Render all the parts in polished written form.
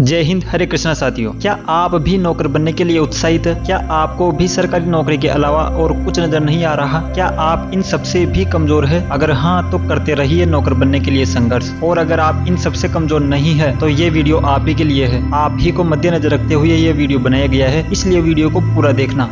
जय हिंद, हरे कृष्णा साथियों। क्या आप भी नौकर बनने के लिए उत्साहित है? क्या आपको भी सरकारी नौकरी के अलावा और कुछ नजर नहीं आ रहा? क्या आप इन सबसे भी कमजोर है? अगर हाँ, तो करते रहिए नौकर बनने के लिए संघर्ष। और अगर आप इन सबसे कमजोर नहीं है तो ये वीडियो आप ही के लिए है। आप ही को मद्देनजर रखते हुए ये वीडियो बनाया गया है, इसलिए वीडियो को पूरा देखना।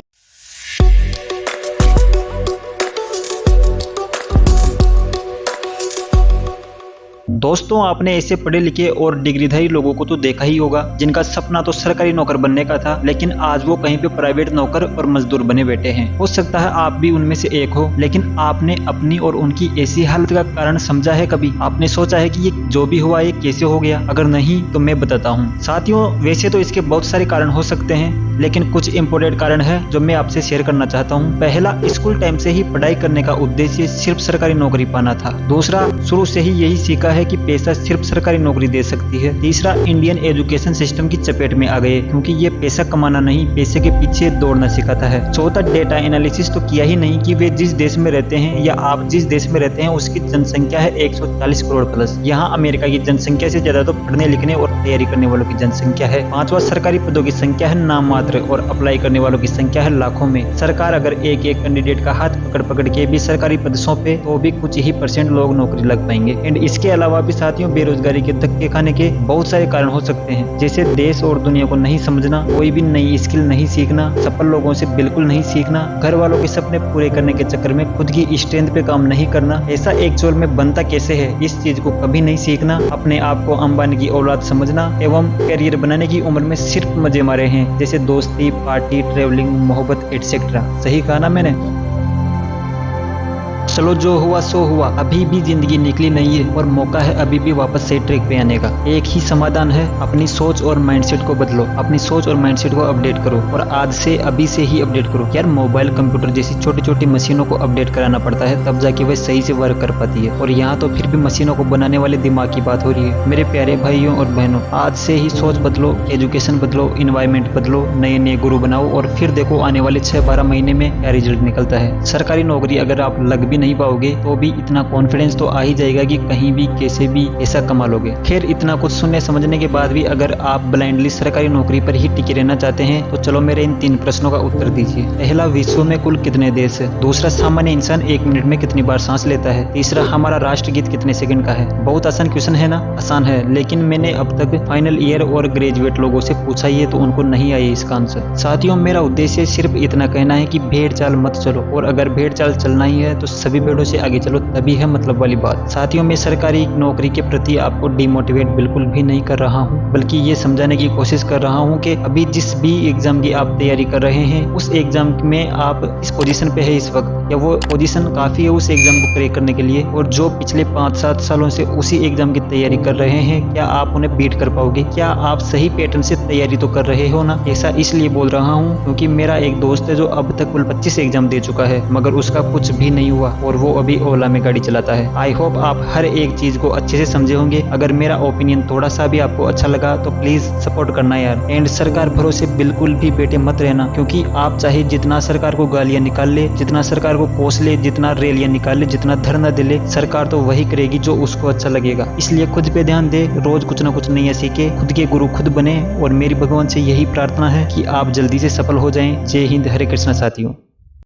दोस्तों, आपने ऐसे पढ़े लिखे और डिग्रीधारी लोगों को तो देखा ही होगा जिनका सपना तो सरकारी नौकर बनने का था, लेकिन आज वो कहीं पे प्राइवेट नौकर और मजदूर बने बैठे हैं। हो सकता है आप भी उनमें से एक हो, लेकिन आपने अपनी और उनकी ऐसी हालत का कारण समझा है कभी? आपने सोचा है कि ये जो भी हुआ ये कैसे हो गया? अगर नहीं तो मैं बताता हूँ। साथियों, वैसे तो इसके बहुत सारे कारण हो सकते हैं, लेकिन कुछ इंपोर्टेंट कारण है जो मैं आपसे शेयर करना चाहता हूँ। पहला, स्कूल टाइम से ही पढ़ाई करने का उद्देश्य सिर्फ सरकारी नौकरी पाना था। दूसरा, शुरू से ही यही सीखा है कि पैसा सिर्फ सरकारी नौकरी दे सकती है। तीसरा, इंडियन एजुकेशन सिस्टम की चपेट में आ गए क्योंकि ये पैसा कमाना नहीं, पैसे के पीछे दौड़ना सिखाता है। चौथा, डेटा एनालिसिस तो किया ही नहीं कि वे जिस देश में रहते हैं या आप जिस देश में रहते हैं उसकी जनसंख्या है 140 करोड़ प्लस। यहाँ अमेरिका की जनसंख्या से ज्यादा तो पढ़ने लिखने और तैयारी करने वालों की जनसंख्या है। पांचवा, सरकारी पदों की संख्या है नाम मात्र और अप्लाई करने वालों की संख्या है लाखों में। सरकार अगर एक एक कैंडिडेट का हाथ पकड़ पकड़ के भी सरकारी पद सौंपे तो भी कुछ ही % लोग नौकरी लग पाएंगे। एंड इसके अलावा भी साथियों, बेरोजगारी के धक्के खाने के बहुत सारे कारण हो सकते हैं, जैसे देश और दुनिया को नहीं समझना, कोई भी नई स्किल नहीं सीखना, सफल लोगों से बिल्कुल नहीं सीखना, घर वालों के सपने पूरे करने के चक्कर में खुद की स्ट्रेंथ पे काम नहीं करना, ऐसा एक्चुअल में बनता कैसे है इस चीज को कभी नहीं सीखना, अपने आप को अंबानी की औलाद समझना एवं करियर बनाने की उम्र में सिर्फ मजे मारे हैं, जैसे दोस्ती, पार्टी, ट्रेवलिंग, मोहब्बत एटसेट्रा। सही कहा ना मैंने? चलो, जो हुआ सो हुआ। अभी भी जिंदगी निकली नहीं है और मौका है अभी भी वापस सही ट्रैक पे आने का। एक ही समाधान है, अपनी सोच और माइंडसेट को बदलो, अपनी सोच और माइंडसेट को अपडेट करो और आज से अभी से ही अपडेट करो। यार, मोबाइल कंप्यूटर जैसी छोटी छोटी मशीनों को अपडेट कराना पड़ता है, तब जाके वह सही से वर्क कर पाती है, और यहाँ तो फिर भी मशीनों को बनाने वाले दिमाग की बात हो रही है। मेरे प्यारे भाइयों और बहनों, आज से ही सोच बदलो, एजुकेशन बदलो, इन्वायरमेंट बदलो, नए नए गुरु बनाओ और फिर देखो आने वाले 6-12 महीने में क्या रिजल्ट निकलता है। सरकारी नौकरी अगर आप लग भी नहीं पाओगे तो भी इतना कॉन्फिडेंस तो आ ही जाएगा कि कहीं भी कैसे भी ऐसा कमा लोगे। खैर, इतना कुछ सुनने समझने के बाद भी अगर आप ब्लाइंडली सरकारी नौकरी पर ही टिके रहना चाहते हैं तो चलो मेरे इन 3 प्रश्नों का उत्तर दीजिए। पहला, विश्व में कुल कितने देश है? दूसरा, सामान्य इंसान 1 मिनट में कितनी बार सांस लेता है? तीसरा, हमारा राष्ट्रगीत कितने सेकंड का है? बहुत आसान क्वेश्चन है ना? आसान है, लेकिन मैंने अब तक फाइनल ईयर और ग्रेजुएट लोगों से पूछा ही है तो उनको नहीं आई इसका आंसर। साथियों, मेरा उद्देश्य सिर्फ इतना कहना है कि भेड़ चाल मत चलो, और अगर भेड़ चाल चलना ही है तो सभी भेड़ों से आगे चलो, तभी है मतलब वाली बात। साथियों, मैं सरकारी नौकरी के प्रति आपको डिमोटिवेट बिल्कुल भी नहीं कर रहा हूं, बल्कि ये समझाने की कोशिश कर रहा हूं कि अभी जिस भी एग्जाम की आप तैयारी कर रहे हैं उस एग्जाम में आप इस पोजीशन पे है इस वक्त, या वो पोजीशन काफी है उस एग्जाम को क्रैक करने के लिए, और जो पिछले 5-7 सालों से उसी एग्जाम की तैयारी कर रहे हैं, क्या आप उन्हें बीट कर पाओगे? क्या आप सही पैटर्न से तैयारी तो कर रहे हो ना? ऐसा इसलिए बोल रहा हूँ क्योंकि मेरा एक दोस्त है जो अब तक कुल 25 एग्जाम दे चुका है, मगर उसका कुछ भी नहीं हुआ और वो अभी ओला में गाड़ी चलाता है। आई होप आप हर एक चीज को अच्छे से समझे होंगे। अगर मेरा ओपिनियन थोड़ा सा भी आपको अच्छा लगा तो प्लीज सपोर्ट करना यार। एंड सरकार भरोसे बिल्कुल भी बैठे मत रहना, क्योंकि आप चाहे जितना सरकार को गालियां निकाल ले, जितना सरकार को कोस ले, जितना रैलियां निकाल ले, जितना धरना दे ले, सरकार तो वही करेगी जो उसको अच्छा लगेगा। इसलिए खुद पे ध्यान दे, रोज कुछ ना कुछ नया सीखे, खुद के गुरु खुद बने, और मेरी भगवान से यही प्रार्थना है कि आप जल्दी से सफल हो जाएं। जय हिंद, हरे कृष्णा साथियों।